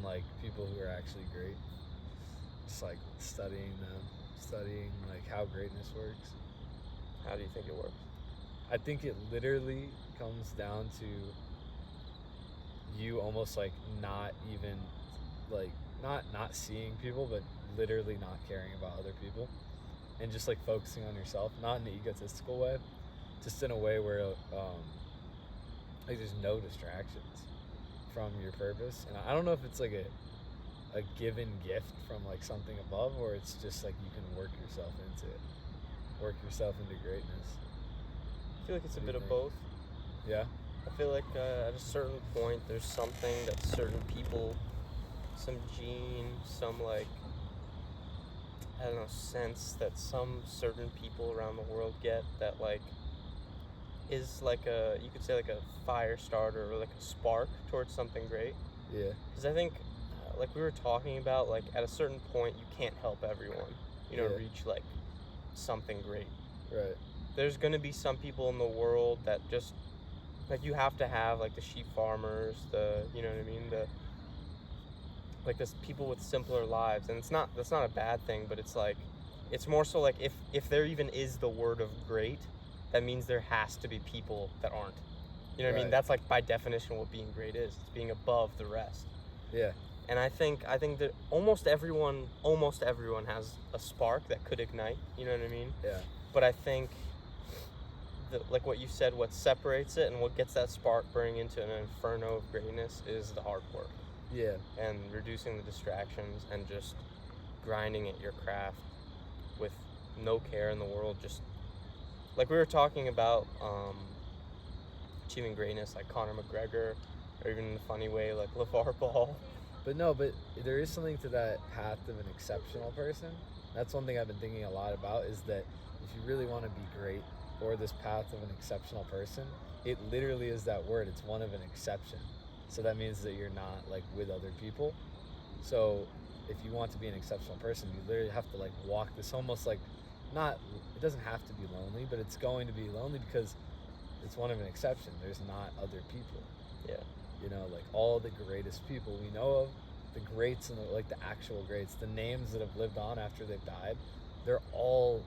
like people who are actually great. Just like studying them, studying like how greatness works. How do you think it works? I think it literally comes down to you almost like not even like not seeing people, but literally not caring about other people, and just like focusing on yourself, not in an egotistical way, just in a way where like there's no distractions from your purpose. And I don't know if it's like a given gift from like something above, or it's just like you can work yourself into it, work yourself into greatness. I feel like it's a What do bit you of think? both. Yeah. I feel like at a certain point, there's something that certain people, some gene, some like, I don't know, sense that some certain people around the world get that like is like you could say like a fire starter or like a spark towards something great. Yeah. Because I think, like we were talking about, like at a certain point, you can't help everyone, Yeah. reach like something great. Right. There's gonna be some people in the world that just, like you have to have like the sheep farmers, you know what I mean, like this people with simpler lives, and that's not a bad thing, but it's like, it's more so like if there even is the word of great, that means there has to be people that aren't. You know what I mean? Right. That's like by definition what being great is. It's being above the rest. Yeah. And I think that almost everyone has a spark that could ignite. You know what I mean? Yeah. But I think like what you said, what separates it and what gets that spark burning into an inferno of greatness is the hard work. Yeah. And reducing the distractions and just grinding at your craft with no care in the world. Just like we were talking about achieving greatness, like Conor McGregor, or even in a funny way like LeVar Ball. But there is something to that path of an exceptional person. That's one thing I've been thinking a lot about, is that if you really want to be great, or this path of an exceptional person, it literally is that word. It's one of an exception. So that means that you're not like with other people. So if you want to be an exceptional person, you literally have to like walk this almost like, not, it doesn't have to be lonely, but it's going to be lonely because it's one of an exception. There's not other people. Yeah. You know, like all the greatest people we know of, the greats and like the actual greats, the names that have lived on after they've died, they're all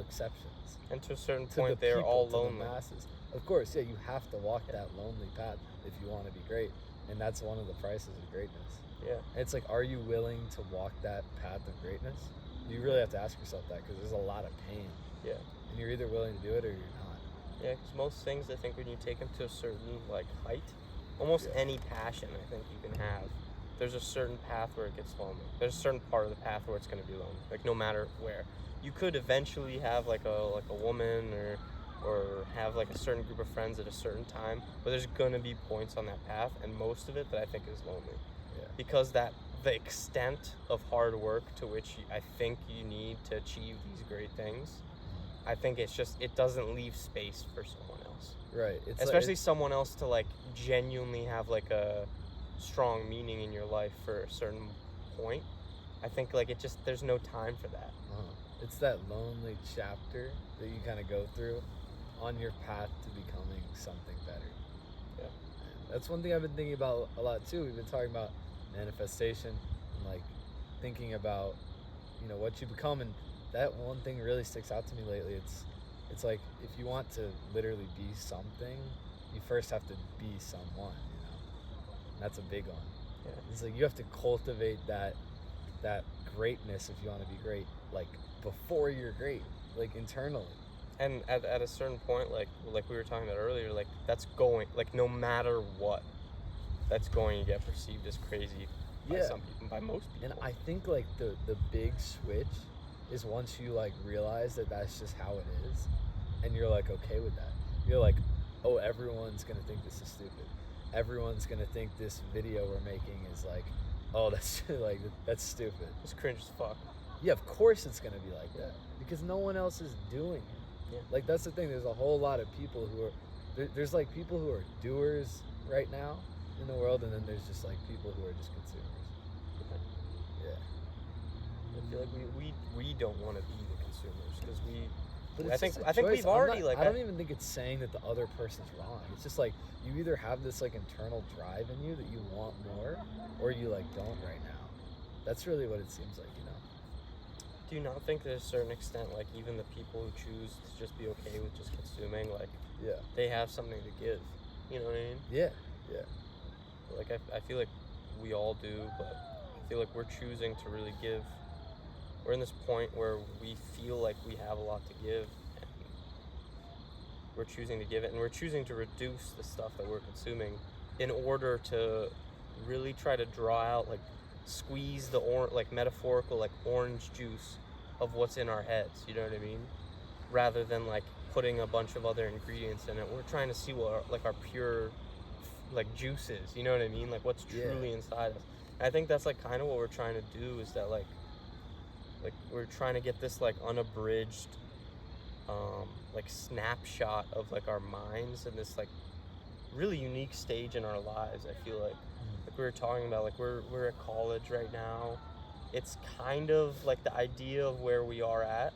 exceptions. And to a certain To point, the they're people, all to lonely. the masses. Of course, yeah, you have to walk that lonely path if you want to be great, and that's one of the prices of greatness. Yeah. And it's like, are you willing to walk that path of greatness? You really have to ask yourself that, because there's a lot of pain. Yeah. And you're either willing to do it or you're not. Yeah, because most things, I think, when you take them to a certain like height, almost any passion I think you can have, there's a certain path where it gets lonely. There's a certain part of the path where it's going to be lonely. Like no matter where, you could eventually have like a woman or have like a certain group of friends at a certain time, but there's going to be points on that path, and most of it that I think is lonely. Yeah. Because the extent of hard work to which I think you need to achieve these great things, I think it doesn't leave space for someone else. Right. It's especially someone else to like genuinely have like a strong meaning in your life for a certain point. I think like there's no time for that. It's that lonely chapter that you kind of go through on your path to becoming something better. Yeah. And that's one thing I've been thinking about a lot too. We've been talking about manifestation and like thinking about, you know, what you become, and that one thing really sticks out to me lately. It's like, if you want to literally be something, you first have to be someone, you know? And that's a big one. Yeah. It's like you have to cultivate that greatness if you want to be great, like before you're great, like internally. And at a certain point, like we were talking about earlier, like that's going, like no matter what, that's going to get perceived as crazy by some people, by most people. And I think like the big switch is once you like realize that that's just how it is, and you're like okay with that. You're like, oh, everyone's gonna think this is stupid. Everyone's gonna think this video we're making is like, oh, that's like, that's stupid. It's cringe as fuck. Yeah, of course it's gonna be like that, because no one else is doing it. Yeah. Like that's the thing. There's a whole lot of people who are there's like people who are doers right now in the world, and then there's just like people who are just consumers. Yeah. I feel like we don't want to be the consumers, because But I it's think just a I think choice. we've already I don't even think it's saying that the other person's wrong. It's just like you either have this like internal drive in you that you want more, or you like don't right now. That's really what it seems like, you know. Do you not think there's a certain extent, like even the people who choose to just be okay with just consuming, like Yeah. they have something to give? You know what I mean? Yeah. Yeah. Like I feel like we all do, but I feel like we're choosing to really give. We're in this point where we feel like we have a lot to give, and we're choosing to give it, and we're choosing to reduce the stuff that we're consuming in order to really try to draw out, like squeeze the like metaphorical like orange juice of what's in our heads, you know what I mean? Rather than like putting a bunch of other ingredients in it. We're trying to see what our pure like juice is, you know what I mean? Like what's truly inside us. And I think that's like kind of what we're trying to do, is that like we're trying to get this like unabridged like snapshot of like our minds and this like really unique stage in our lives. I feel like we were talking about, like we're at college right now. It's kind of like the idea of where we are at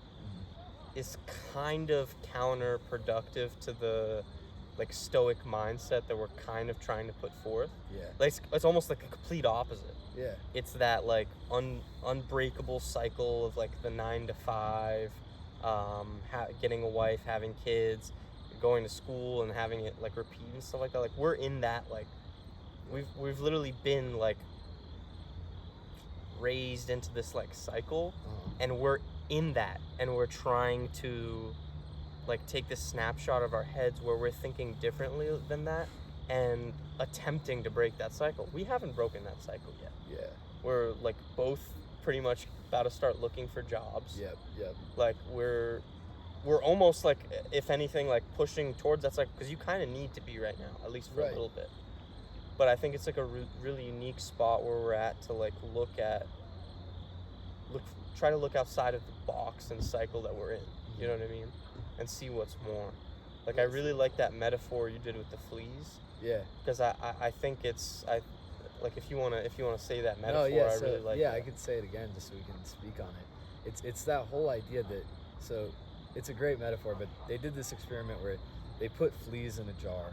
is kind of counterproductive to the like stoic mindset that we're kind of trying to put forth. Yeah. Like it's almost like a complete opposite. Yeah. It's that like unbreakable cycle of like the 9 to 5, getting a wife, having kids, going to school and having it like repeat and stuff like that. Like we're in that, like we've literally been like raised into this like cycle, and we're in that, and we're trying to like take this snapshot of our heads where we're thinking differently than that and attempting to break that cycle. We haven't broken that cycle yet. Yeah. We're like both pretty much about to start looking for jobs. Yep. Like we're almost like, if anything, like pushing towards that cycle, because you kind of need to be right now, at least for a little bit. But I think it's like a really unique spot where we're at to like try to look outside of the box and cycle that we're in. You know what I mean? And see what's more. Like I really like that metaphor you did with the fleas. Yeah. Because I think it's like if you wanna say that metaphor, I really like. Yeah, I could say it again just so we can speak on it. It's that whole idea that, so it's a great metaphor, but they did this experiment where they put fleas in a jar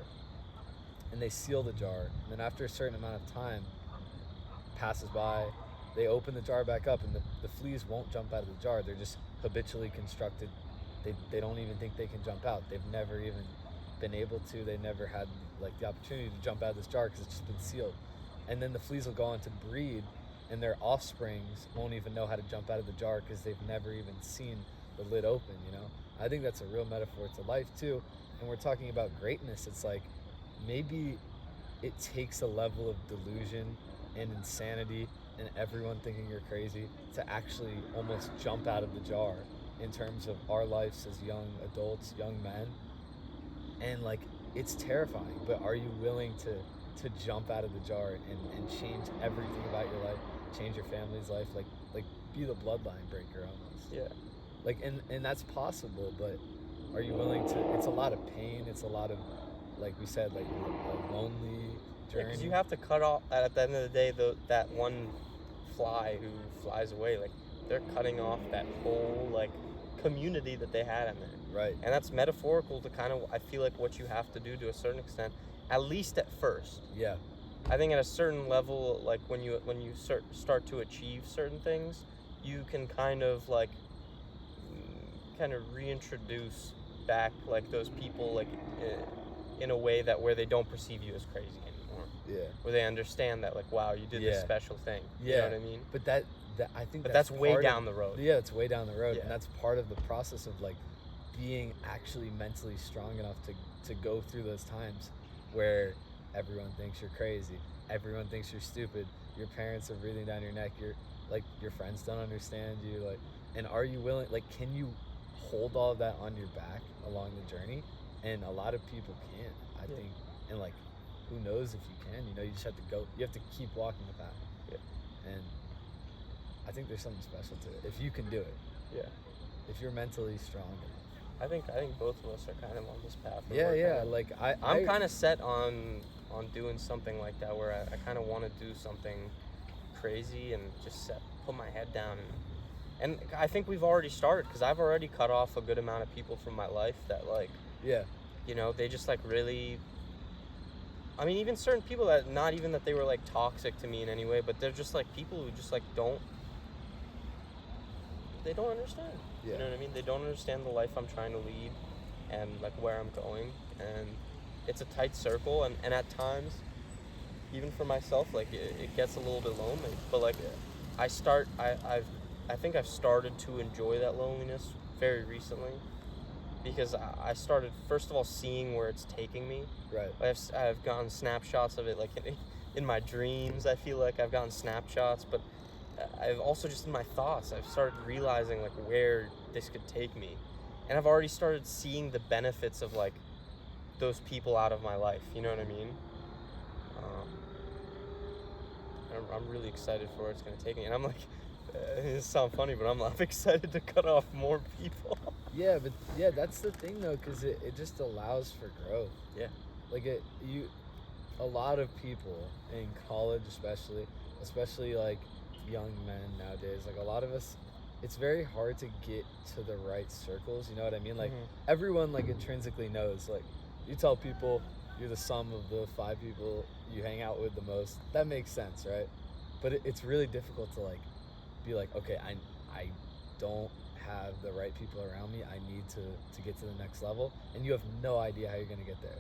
and they seal the jar, and then after a certain amount of time passes by, they open the jar back up, and the fleas won't jump out of the jar. They're just habitually constructed. They don't even think they can jump out. They've never even been able to. They never had like the opportunity to jump out of this jar because it's just been sealed. And then the fleas will go on to breed, and their offsprings won't even know how to jump out of the jar because they've never even seen the lid open, you know? I think that's a real metaphor to life too. And we're talking about greatness. It's like, maybe it takes a level of delusion and insanity and everyone thinking you're crazy to actually almost jump out of the jar in terms of our lives as young adults, young men. And like, it's terrifying, but are you willing to jump out of the jar and change everything about your life, change your family's life, like be the bloodline breaker almost? Yeah. Like, and that's possible, but are you willing to? It's a lot of pain. It's a lot of, like we said, like a lonely journey. Because you have to cut off, at the end of the day, that one fly who flies away, like they're cutting off that whole like community that they had in there. Right. And that's metaphorical to kind of, I feel like, what you have to do to a certain extent, at least at first. Yeah. I think at a certain level, like when you start to achieve certain things, you can kind of reintroduce back like those people like in a way that where they don't perceive you as crazy anymore. Yeah. Where they understand that like, wow, you did this special thing. Yeah. You know what I mean? But that I think that's way down the road. Yeah, it's way down the road, Yeah. and that's part of the process of like being actually mentally strong enough to go through those times where everyone thinks you're crazy, everyone thinks you're stupid, your parents are breathing down your neck, your friends don't understand you, like, and are you willing, like, can you hold all of that on your back along the journey? And a lot of people can, I think, and like, who knows if you can, you know, you just have to go, you have to keep walking the path. Yeah. And I think there's something special to it, if you can do it. Yeah. If you're mentally strong enough. I think both of us are kind of on this path. Yeah. Like I'm kind of set on doing something like that, where I kind of want to do something crazy and just put my head down And I think we've already started, because I've already cut off a good amount of people from my life that, like, Yeah. you know, they just, like, really, I mean, even certain people that, not even that they were, like, toxic to me in any way, but they're just, like, people who just, like, they don't understand. Yeah. You know what I mean? They don't understand the life I'm trying to lead and, like, where I'm going. And it's a tight circle. And at times, even for myself, like, it gets a little bit lonely. But, like, I think I've started to enjoy that loneliness very recently, because I started, first of all, seeing where it's taking me. Right. I've gotten snapshots of it, like, in my dreams. I feel like I've gotten snapshots, but I've also, just in my thoughts, I've started realizing, like, where this could take me. And I've already started seeing the benefits of, like, those people out of my life. You know what I mean? I'm really excited for where it's going to take me. And I'm like, it sounds funny, but I'm excited to cut off more people. Yeah, but yeah, that's the thing though, because it just allows for growth. Yeah. Like a lot of people in college, especially like young men nowadays, like a lot of us, it's very hard to get to the right circles. You know what I mean? Like everyone, like, intrinsically knows, like, you tell people you're the sum of the 5 people you hang out with the most. That makes sense, right? But it's really difficult to, like, be like, okay, I don't have the right people around me. I need to get to the next level, and you have no idea how you're gonna get there.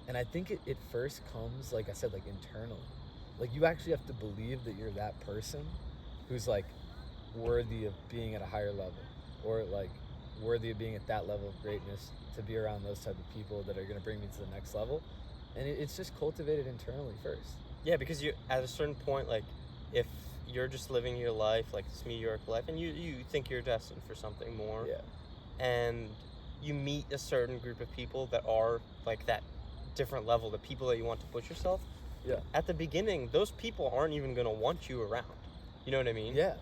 And I think it first comes, like I said, like, internally. Like, you actually have to believe that you're that person who's, like, worthy of being at a higher level, or, like, worthy of being at that level of greatness, to be around those type of people that are going to bring me to the next level. And it's just cultivated internally first. Yeah, because you, at a certain point, like, if you're just living your life, like this mediocre life, and you think you're destined for something more, and you meet a certain group of people that are, like, that different level, the people that you want to push yourself, at the beginning, those people aren't even going to want you around. You know what I mean? Yeah.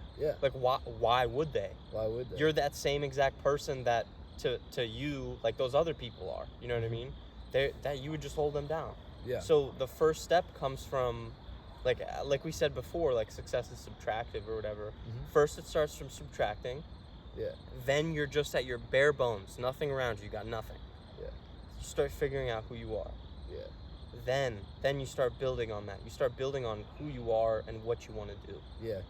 Like, why would they? Why would they? You're that same exact person that to you, like, those other people are. You know what I mean? That you would just hold them down. Yeah. So the first step comes from, like we said before, like, success is subtractive or whatever. First, it starts from subtracting. Yeah. Then you're just at your bare bones, nothing around you, got nothing. Yeah. You start figuring out who you are. Yeah. Then you start building on that. You start building on who you are and what you want to do. Yeah.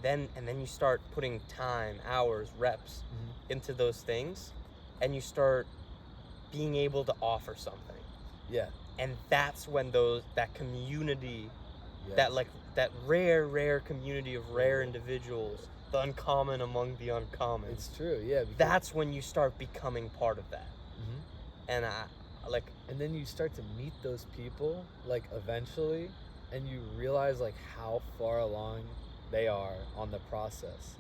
And then you start putting time, hours, reps into those things, and you start being able to offer something. Yeah. And that's when that community, Yes. that rare community of rare individuals, the uncommon among the uncommon. It's true. Yeah. That's when you start becoming part of that. And and then you start to meet those people, like, eventually, and you realize, like, how far along they are on the process,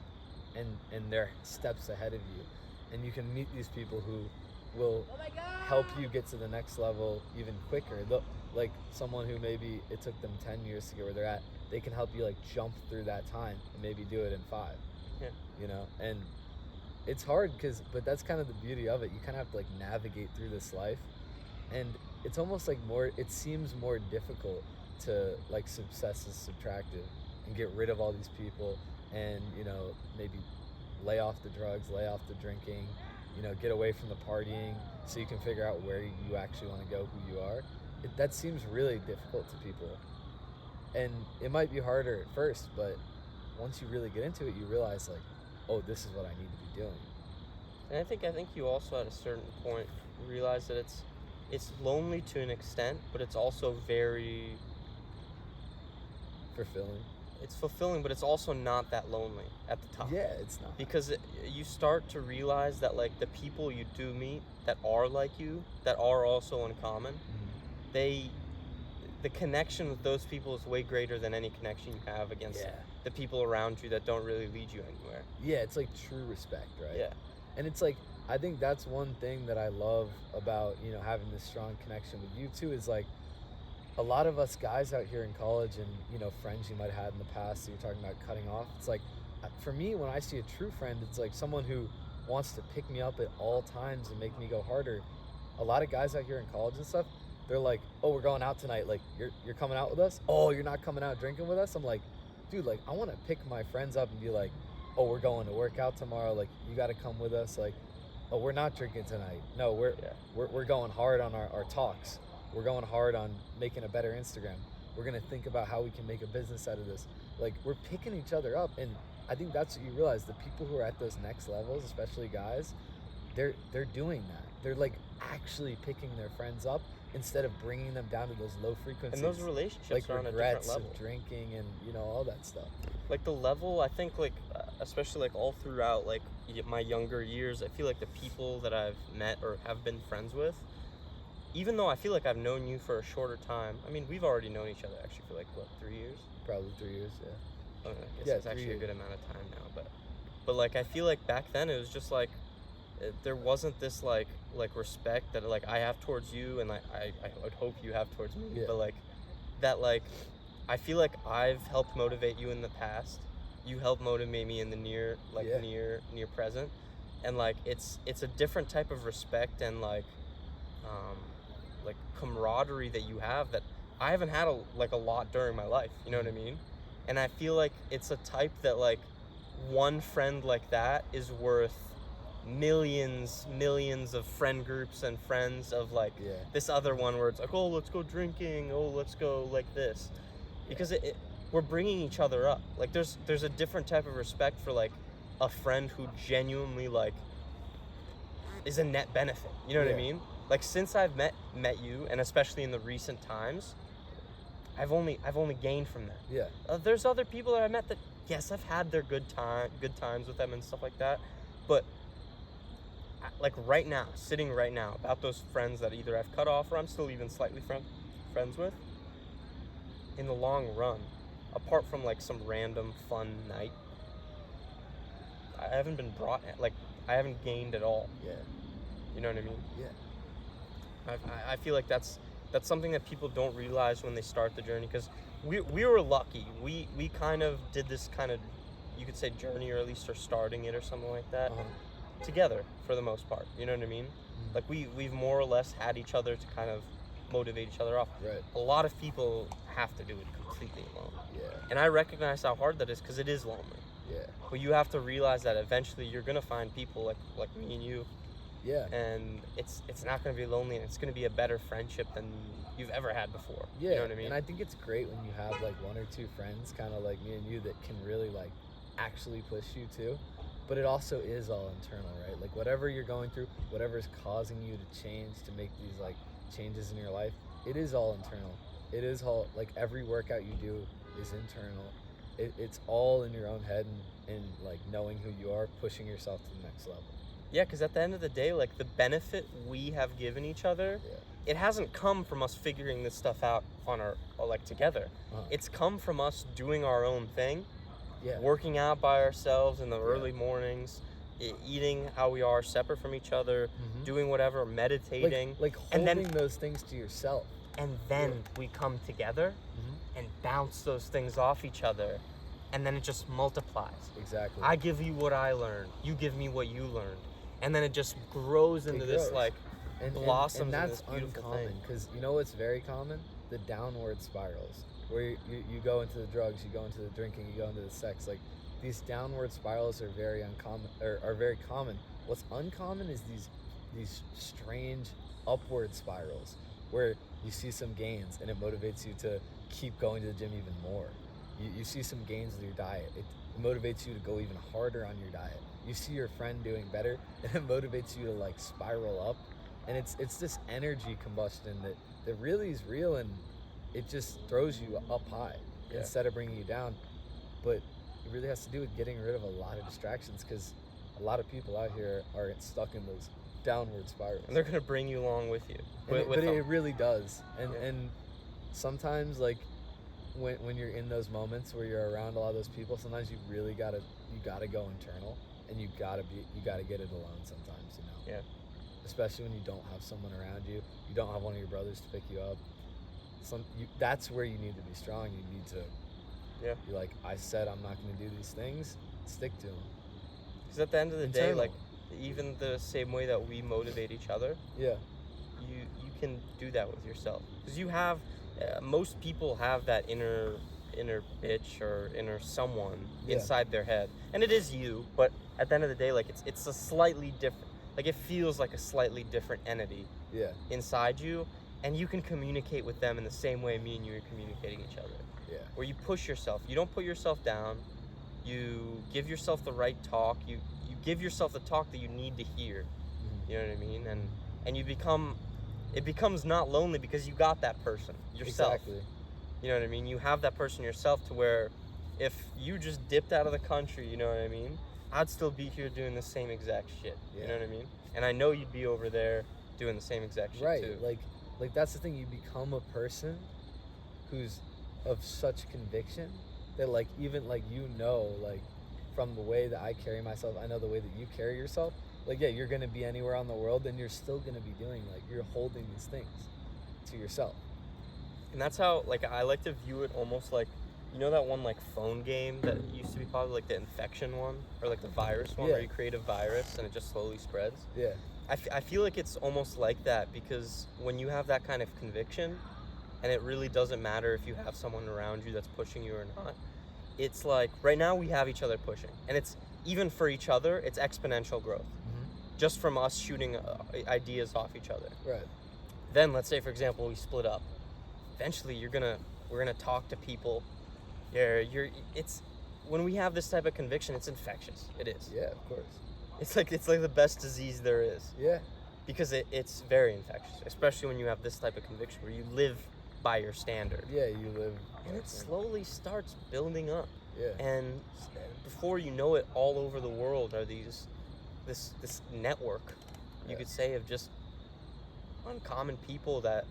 and they're steps ahead of you, and you can meet these people who will help you get to the next level even quicker. Like, someone who maybe it took them 10 years to get where they're at, they can help you, like, jump through that time and maybe do it in 5. You know, and it's hard but that's kind of the beauty of it. You kind of have to, like, navigate through this life, and it's almost like it seems more difficult to, like, success is subtractive and get rid of all these people, and, you know, maybe lay off the drugs, lay off the drinking, you know, get away from the partying, so you can figure out where you actually want to go, who you are. That seems really difficult to people, and it might be harder at first, but once you really get into it, you realize, like, oh, this is what I need to be doing. And I think you also, at a certain point, realize that it's lonely to an extent, but it's also very fulfilling. It's fulfilling, but it's also not that lonely at the top. Yeah, it's not. Because you start to realize that, like, the people you do meet that are like you, that are also uncommon, the connection with those people is way greater than any connection you have against the people around you that don't really lead you anywhere. Yeah, it's like true respect, right? Yeah. And it's like, I think that's one thing that I love about, you know, having this strong connection with you too, is, like, a lot of us guys out here in college, and, you know, friends you might have had in the past that you're talking about cutting off, it's like, for me, when I see a true friend, it's like someone who wants to pick me up at all times and make me go harder. A lot of guys out here in college and stuff, they're like, oh, we're going out tonight, like, you're coming out with us? Oh, you're not coming out drinking with us? I'm like, dude, like, I want to pick my friends up and be like, oh, we're going to work out tomorrow, like you got to come with us, like, oh, we're not drinking tonight, no, we're going hard on our talks, we're going hard on making a better Instagram, we're going to think about how we can make a business out of this. Like, we're picking each other up. And I think that's what you realize, the people who are at those next levels, especially guys, they're doing that. They're like actually picking their friends up instead of bringing them down to those low frequencies. And those relationships like are on a different regrets level. of drinking and, you know, all that stuff. Like the level, I think, like especially like all throughout like my younger years, I feel like the people that I've met or have been friends with, even though I feel like I've known you for a shorter time, I mean, we've already known each other actually for like, what, 3 years? Probably 3 years, yeah. I guess it's actually a good amount of time now, but like I feel like back then it was just like there wasn't this like respect that like I have towards you, and I would hope you have towards me, Yeah. but like that, like I feel like I've helped motivate you in the past, you helped motivate me in the near present, and like it's a different type of respect and like camaraderie that you have that I haven't had a lot during my life, you know what I mean? And I feel like it's a type that like one friend like that is worth millions of friend groups and friends of like this other one where it's like, oh, let's go drinking, oh, let's go like this, because we're bringing each other up. Like there's a different type of respect for like a friend who genuinely like is a net benefit, you know what I mean? Like since I've met you, and especially in the recent times, I've only gained from that. Yeah. There's other people that I met that, yes, I've had their good times with them and stuff like that, but like right now, sitting right now, about those friends that either I've cut off or I'm still even slightly friends with, in the long run, apart from like some random fun night, I haven't been I haven't gained at all. Yeah. You know what I mean? Yeah. I feel like that's something that people don't realize when they start the journey, because we were lucky. We kind of did this kind of, you could say, journey, or at least are starting it or something like that, together for the most part. You know what I mean? Like we've more or less had each other to kind of motivate each other off. Right. A lot of people have to do it completely alone. Yeah. And I recognize how hard that is, because it is lonely. Yeah. But you have to realize that eventually you're gonna find people like me and you. Yeah. And it's not going to be lonely, and it's going to be a better friendship than you've ever had before. Yeah. You know what I mean? And I think it's great when you have like one or two friends, kind of like me and you, that can really like actually push you too. But it also is all internal, right? Like whatever you're going through, whatever is causing you to change, to make these like changes in your life, it is all internal. It is all like every workout you do is internal. It's all in your own head, and like knowing who you are, pushing yourself to the next level. Yeah, because at the end of the day, like the benefit we have given each other, it hasn't come from us figuring this stuff out on our together. It's come from us doing our own thing, working out by ourselves in the early mornings, eating how we are separate from each other, doing whatever, meditating, like holding those things to yourself. And then we come together and bounce those things off each other, and then it just multiplies. Exactly. I give you what I learned, you give me what you learned, and then it just grows into this like blossoms. And that's in this beautiful uncommon, thing. because you know what's very common? The downward spirals, where you go into the drugs, you go into the drinking, you go into the sex. Like these downward spirals are very uncommon, or are very common. What's uncommon is these strange upward spirals, where you see some gains and it motivates you to keep going to the gym even more. You see some gains with your diet. It motivates you to go even harder on your diet. You see your friend doing better, and it motivates you to like spiral up. And it's this energy combustion that really is real, and it just throws you up high instead of bringing you down. But it really has to do with getting rid of a lot of distractions, because a lot of people out here are stuck in those downward spirals. And they're gonna bring you along with you. But it really does. And sometimes like when you're in those moments where you're around a lot of those people, sometimes you really gotta go internal, and you gotta get it alone sometimes, you know. Yeah. Especially when you don't have someone around you, you don't have one of your brothers to pick you up. That's where you need to be strong. You need to be like, I said I'm not gonna do these things, stick to them. Because at the end of the day, like even the same way that we motivate each other, you can do that with yourself, because you have most people have that inner inner bitch or inner someone Yeah. inside their head, and it is you, but at the end of the day, like it's a slightly different, like it feels like a slightly different entity Yeah. inside you, and you can communicate with them in the same way me and you are communicating each other. Yeah. Where you push yourself, you don't put yourself down, you give yourself the right talk, you give yourself the talk that you need to hear. Mhm. You know what I mean? And it becomes not lonely because you got that person yourself. Exactly. You know what I mean? You have that person yourself to where if you just dipped out of the country, you know what I mean, I'd still be here doing the same exact shit. Yeah. You know what I mean? And I know you'd be over there doing the same exact shit Right. too. Like that's the thing. You become a person who's of such conviction that like even like like from the way that I carry myself, I know the way that you carry yourself. Like yeah, you're gonna be anywhere on the world, and you're still gonna be doing like you're holding these things to yourself. And that's how like I like to view it almost like, you know that one like phone game that used to be popular, like the infection one or like the virus one, Yeah. where you create a virus and it just slowly spreads. Yeah. I feel like it's almost like that, because when you have that kind of conviction, and it really doesn't matter if you have someone around you that's pushing you or not, it's like right now we have each other pushing, and it's even for each other, it's exponential growth just from us shooting ideas off each other. Right. Then let's say, for example, we split up. Eventually we're gonna talk to people. It's when we have this type of conviction, it's infectious. It is. Yeah, of course. It's like the best disease there is, Yeah. because it's very infectious, especially when you have this type of conviction where you live by your standard. Yeah, you live. And it slowly starts building up. Yeah. And before you know it, all over the world are this network, you Yeah. could say, of just uncommon people that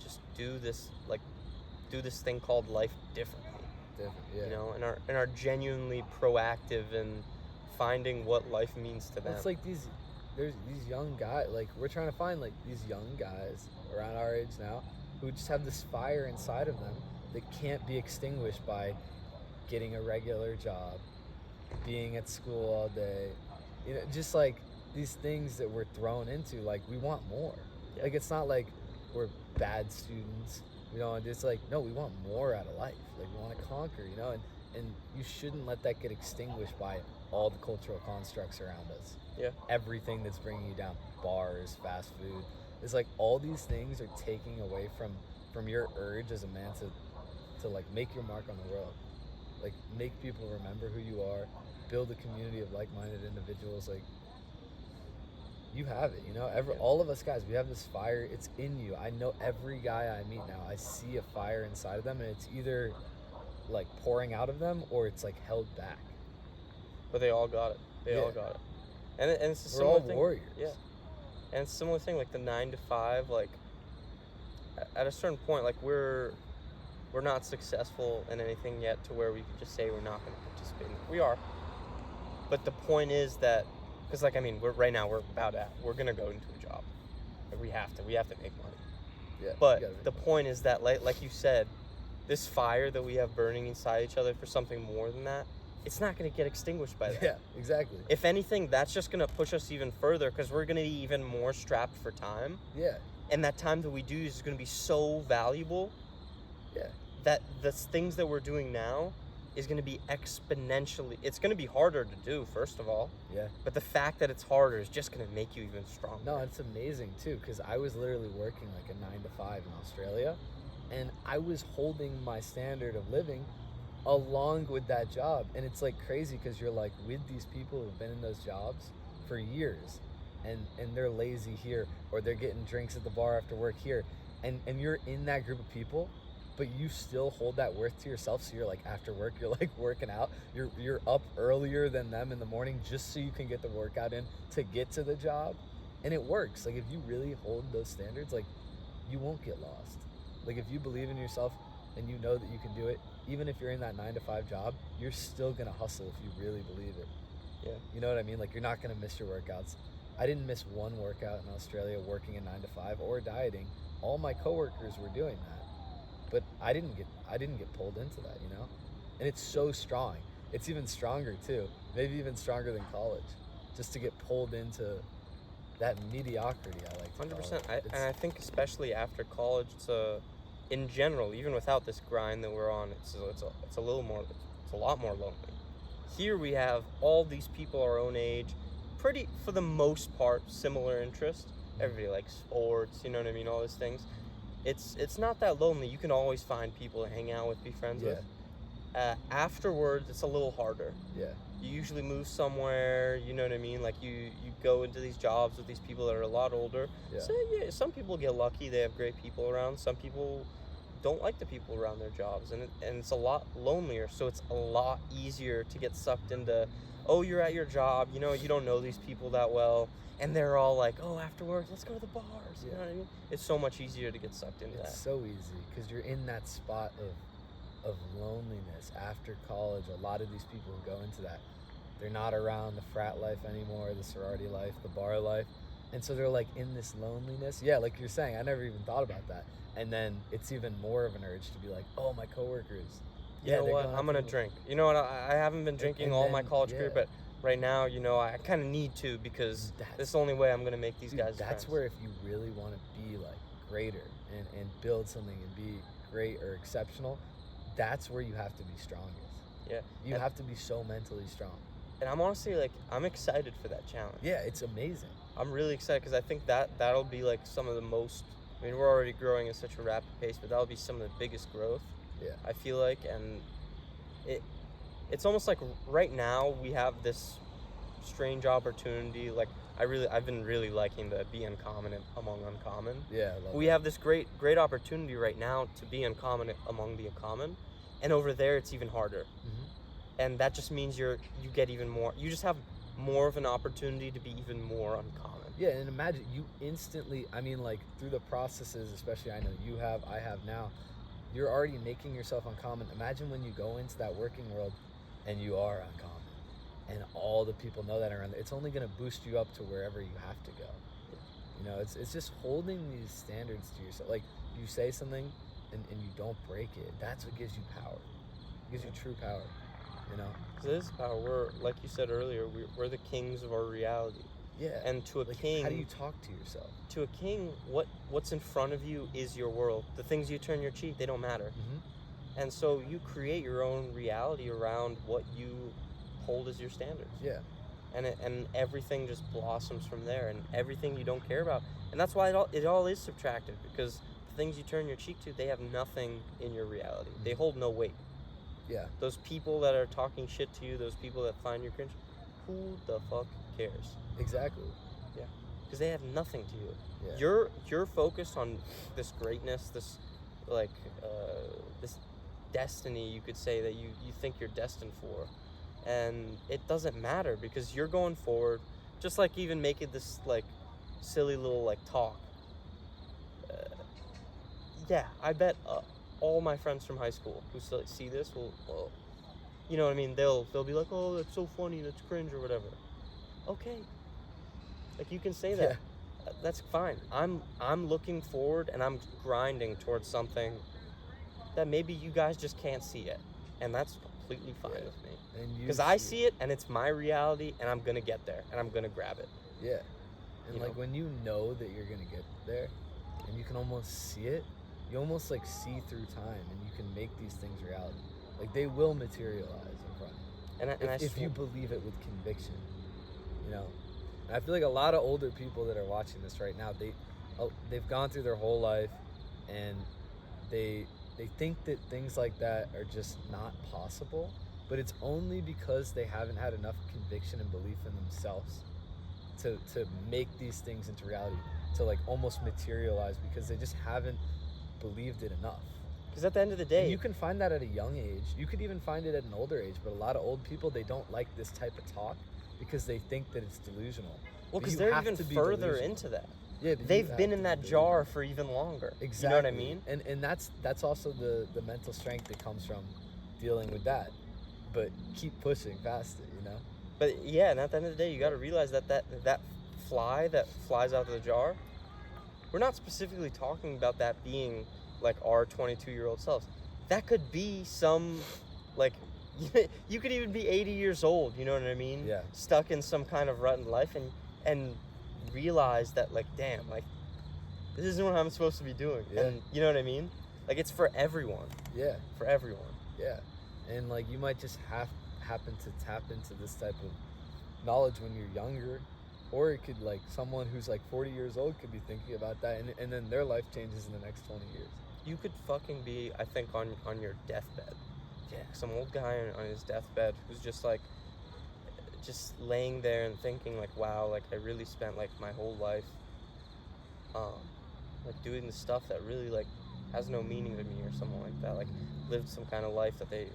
just do this thing called life differently. Different. Yeah. You know, and are genuinely proactive in finding what life means to them. It's like there's these young guys, like we're trying to find like these young guys around our age now who just have this fire inside of them that can't be extinguished by getting a regular job, being at school all day, you know, just like these things that we're thrown into. Like we want more. Yeah. Like it's not like we're bad students. We don't. It's like no, we want more out of life. Like we want to conquer, you know, and you shouldn't let that get extinguished by all the cultural constructs around us. Yeah. Everything that's bringing you down, bars, fast food. It's like all these things are taking away from your urge as a man to like make your mark on the world. Like make people remember who you are, build a community of like-minded individuals. Like you have it, you know. All of us guys, we have this fire. It's in you. I know every guy I meet now, I see a fire inside of them, and it's either like pouring out of them or it's like held back. But they all got it. They all Yeah. got it. And it's a We're all similar thing. warriors. Yeah. And it's a similar thing, like the 9 to 5, like at a certain point, like we're not successful in anything yet to where we can just say we're not going to participate in it. We are. But the point is that, because like, I mean, we're going to go into a job. Like we have to make money. Yeah. you But gotta make the money. point is that, like you said, this fire that we have burning inside each other for something more than that, it's not going to get extinguished by that. Yeah, exactly. If anything, that's just going to push us even further, because we're going to be even more strapped for time. Yeah. And that time that we do is going to be so valuable. Yeah. That the things that we're doing now is going to be exponentially, it's going to be harder to do, first of all. Yeah. But the fact that it's harder is just going to make you even stronger. No, it's amazing too, because I was literally working like a 9 to 5 in Australia, and I was holding my standard of living along with that job. And it's like crazy because you're like with these people who've been in those jobs for years, and they're lazy here, or they're getting drinks at the bar after work here, and you're in that group of people, but you still hold that worth to yourself. So you're like, after work, you're like working out, you're up earlier than them in the morning just so you can get the workout in to get to the job. And it works. Like if you really hold those standards, like you won't get lost. Like if you believe in yourself and you know that you can do it, even if you're in that 9 to 5 job, you're still gonna hustle if you really believe it. Yeah. You know what I mean? Like you're not gonna miss your workouts. I didn't miss one workout in Australia working a 9 to 5 or dieting. All my coworkers were doing that, but I didn't get pulled into that, you know. And it's so strong. It's even stronger too. Maybe even stronger than college, just to get pulled into that mediocrity. I like. 100%. And I think especially after college, in general, even without this grind that we're on, it's a lot more lonely. Here we have all these people our own age, pretty, for the most part, similar interests. Everybody likes sports, you know what I mean, all those things. It's not that lonely. You can always find people to hang out with, be friends with. Afterwards, it's a little harder. Yeah. You usually move somewhere, you know what I mean? Like you go into these jobs with these people that are a lot older. Yeah. So yeah, some people get lucky, they have great people around. Some people don't like the people around their jobs, and it's a lot lonelier. So it's a lot easier to get sucked into, oh, you're at your job, you know, you don't know these people that well, and they're all like, oh, after work, let's go to the bars. You know what I mean? It's so much easier to get sucked into that. It's so easy because you're in that spot of loneliness after college. A lot of these people who go into that, they're not around the frat life anymore, the sorority life, the bar life, and so they're like in this loneliness. Yeah, like you're saying, I never even thought about that. And then it's even more of an urge to be like, oh, my coworkers. You know what? I'm gonna drink. You know what? I haven't been drinking all my college career, but right now, you know, I kind of need to, because this is the only way I'm gonna make these guys That's friends. where, if you really want to be like greater and build something and be great or exceptional, that's where you have to be strongest. Yeah. You have to be so mentally strong. And I'm honestly, like, I'm excited for that challenge. Yeah, it's amazing. I'm really excited because I think that'll be like some of the most, I mean, we're already growing at such a rapid pace, but that'll be some of the biggest growth. Yeah. I feel like, and it's almost like right now we have this strange opportunity. Like I've been really liking the be uncommon among uncommon. Yeah. We have this great opportunity right now to be uncommon among the uncommon, and over there it's even harder. Mm-hmm. And that just means you get even more. You just have more of an opportunity to be even more uncommon. Yeah, and imagine you instantly, I mean, like, through the processes, especially I know you have, I have now, you're already making yourself uncommon. Imagine when you go into that working world and you are uncommon, and all the people know that around there. It's only going to boost you up to wherever you have to go. You know, it's just holding these standards to yourself. Like, you say something and you don't break it. That's what gives you power. It gives you true power, you know? Because it is power. We're, like you said earlier, we're the kings of our reality. Yeah. And to a king, how do you talk to yourself? To a king, what's in front of you is your world. The things you turn your cheek, they don't matter. Mm-hmm. And so you create your own reality around what you hold as your standards. Yeah. And everything just blossoms from there, and everything you don't care about. And that's why it all is subtractive, because the things you turn your cheek to, they have nothing in your reality. Mm-hmm. They hold no weight. Yeah. Those people that are talking shit to you, those people that find you cringe, who the fuck cares? Exactly. Yeah. Because they have nothing to you. Yeah. You're focused on this greatness, this like this destiny, you could say, that you think you're destined for. And it doesn't matter, because you're going forward, just like even making this like silly little like talk. Yeah, I bet all my friends from high school who see this will, you know what I mean? They'll be like, oh, that's so funny, that's cringe or whatever. Okay, like you can say that. Yeah. That's fine. I'm looking forward, and I'm grinding towards something that maybe you guys just can't see yet, and that's completely fine with me. Because I see it, and it's my reality, and I'm gonna get there, and I'm gonna grab it. Yeah. And like when you know that you're gonna get there, and you can almost see it, you almost like see through time, and you can make these things reality. Like they will materialize in front of you. And if you believe it with conviction, you know. And I feel like a lot of older people that are watching this right now, they've gone through their whole life, and they think that things like that are just not possible, but it's only because they haven't had enough conviction and belief in themselves to make these things into reality, to like almost materialize, because they just haven't believed it enough. Because at the end of the day, and you can find that at a young age. You could even find it at an older age, but a lot of old people, they don't like this type of talk because they think that it's delusional. Well, because they're even further into that. Yeah, they've been in that jar for even longer. Exactly. You know what I mean? And that's also the mental strength that comes from dealing with that. But keep pushing past it, you know? But yeah, and at the end of the day, you got to realize that fly that flies out of the jar, we're not specifically talking about that being like our 22-year-old selves. That could be some, like, you could even be 80 years old, you know what I mean? Yeah. Stuck in some kind of rut in life, and realize that, like, damn, like, this isn't what I'm supposed to be doing. Yeah. And you know what I mean? Like, it's for everyone. Yeah. For everyone. Yeah. And like you might just happen to tap into this type of knowledge when you're younger, or it could, like, someone who's like 40 years old could be thinking about that, and then their life changes in the next 20 years. You could fucking be, I think, on your deathbed. Yeah. Some old guy on his deathbed who's just like, just laying there and thinking like, wow, like I really spent like my whole life, like doing the stuff that really like has no meaning to me or something like that. Like lived some kind of life that it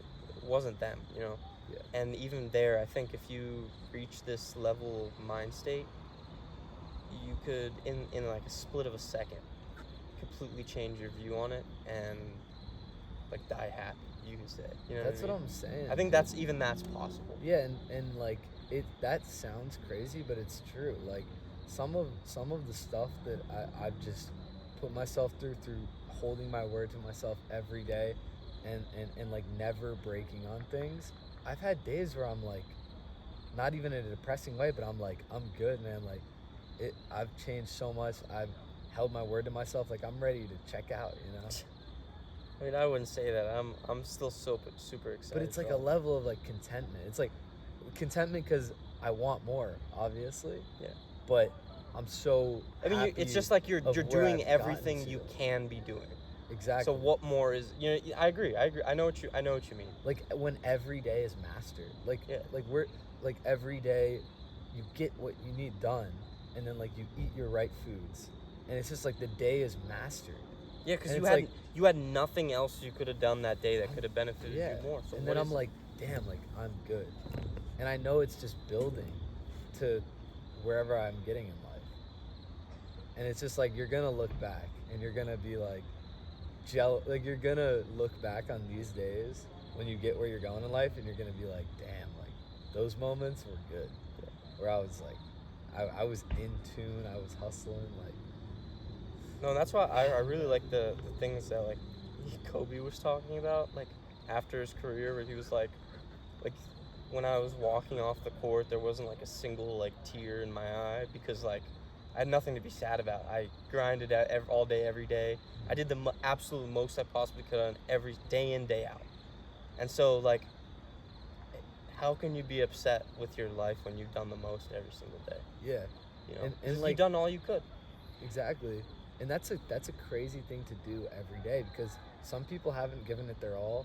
wasn't them, you know. Yeah. And even there, I think if you reach this level of mind state, you could in like a split of a second completely change your view on it and like die happy, you can say. You know That's what I what mean? I'm saying. I think that's possible. Yeah, and like that sounds crazy, but it's true. Like some of the stuff that I've just put myself through holding my word to myself every day, and like never breaking on things. I've had days where I'm like, not even in a depressing way, but I'm like, I'm good, man. Like I've changed so much. I've held my word to myself. Like I'm ready to check out, you know. I mean, I wouldn't say that. I'm still super excited. But it's like a level of like contentment. It's like contentment because I want more, obviously. Yeah. But I'm so. I mean, it's just like you're doing everything you can be doing. Exactly. So what more is, you know? I agree. I know what you mean. Like when every day is mastered. Like yeah. Like we're like every day, you get what you need done, and then like you eat your right foods, and it's just like the day is mastered. Yeah, because you had nothing else you could have done that day that could have benefited you more. So and then I'm like, damn, like I'm good, and I know it's just building to wherever I'm getting in life, and it's just like you're gonna look back and you're gonna be like like you're gonna look back on these days when you get where you're going in life, and you're gonna be like, damn, like those moments were good, where I was like, I was in tune, I was hustling, like. No, and that's why I really like the things that like Kobe was talking about, like after his career, where he was like when I was walking off the court, there wasn't like a single like tear in my eye because like I had nothing to be sad about. I grinded out all day, every day. I did the absolute most I possibly could on every day in, day out. And so like, how can you be upset with your life when you've done the most every single day? Yeah. You know, and like you've done all you could. Exactly. And that's a crazy thing to do every day, because some people haven't given it their all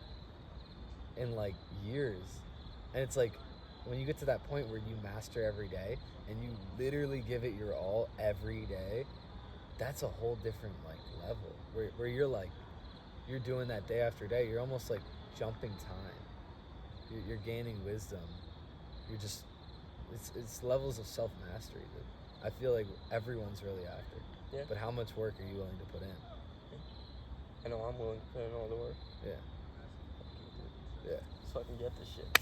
in like years. And it's like when you get to that point where you master every day and you literally give it your all every day, that's a whole different like level where you're like, you're doing that day after day. You're almost like jumping time. You're gaining wisdom. You're just, it's levels of self-mastery that I feel like everyone's really after. Yeah. But how much work are you willing to put in? I know I'm willing to put in all the work. Yeah. Yeah. So I can get this shit.